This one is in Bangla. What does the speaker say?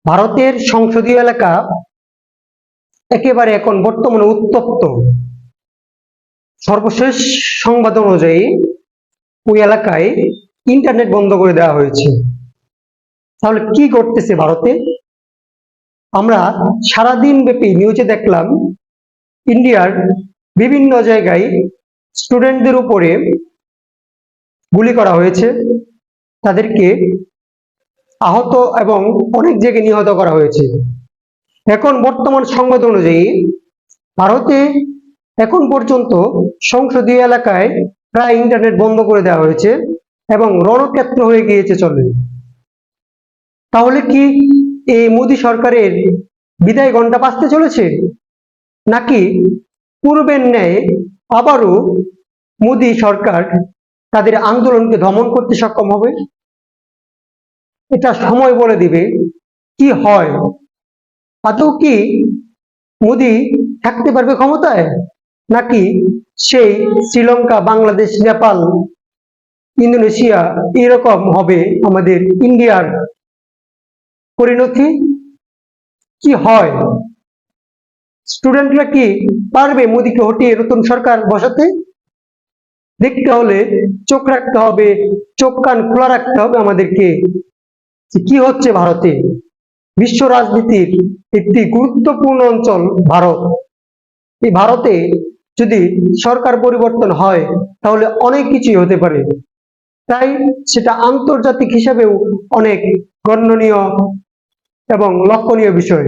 ভারতের সংসদীয় এলাকা একেবারে এখন বর্তমানে উত্তপ্ত। সর্বশেষ সংবাদ অনুযায়ী ওই এলাকায় ইন্টারনেট বন্ধ করে দেওয়া হয়েছে। তাহলে কি ঘটতেছে ভারতে? আমরা সারাদিন ব্যাপী নিউজে দেখলাম ইন্ডিয়ার বিভিন্ন জায়গায় স্টুডেন্টদের উপরে গুলি করা হয়েছে, তাদেরকে আহত এবং অনেক জায়গায় নিহত করা হয়েছে। এখন বর্তমান সংবাদ অনুযায়ী ভারতে এখন পর্যন্ত সংসদীয় এলাকায় প্রায় ইন্টারনেট বন্ধ করে দেওয়া হয়েছে এবং রণক্ষেত্র হয়ে গিয়েছে চলে। তাহলে কি এই মোদী সরকারের বিদায় ঘণ্টা বাজতে চলেছে, নাকি পূর্বের ন্যায় আবারও মোদী সরকার তাদের আন্দোলনকে দমন করতে সক্ষম হবে? এটা সময় বলে দিবে কি হয়। আদৌ কি মোদী থাকতে পারবে ক্ষমতায়, নাকি সেই শ্রীলঙ্কা, বাংলাদেশ, নেপাল, ইন্দোনেশিয়া এরকম হবে আমাদের ইন্ডিয়ার পরিণতি? কি হয়? স্টুডেন্টরা কি পারবে মোদীকে হটিয়ে নতুন সরকার বসাতে? দেখতে হলে চোখ রাখতে হবে, চোখ কান খোলা রাখতে হবে আমাদেরকে কি হচ্ছে ভারতে। বিশ্ব রাজনীতির একটি গুরুত্বপূর্ণ অঞ্চল ভারত। এই ভারতে যদি সরকার পরিবর্তন হয় তাহলে অনেক কিছুই হতে পারে, তাই সেটা আন্তর্জাতিক হিসাবেও অনেক গণনীয় এবং লক্ষণীয় বিষয়।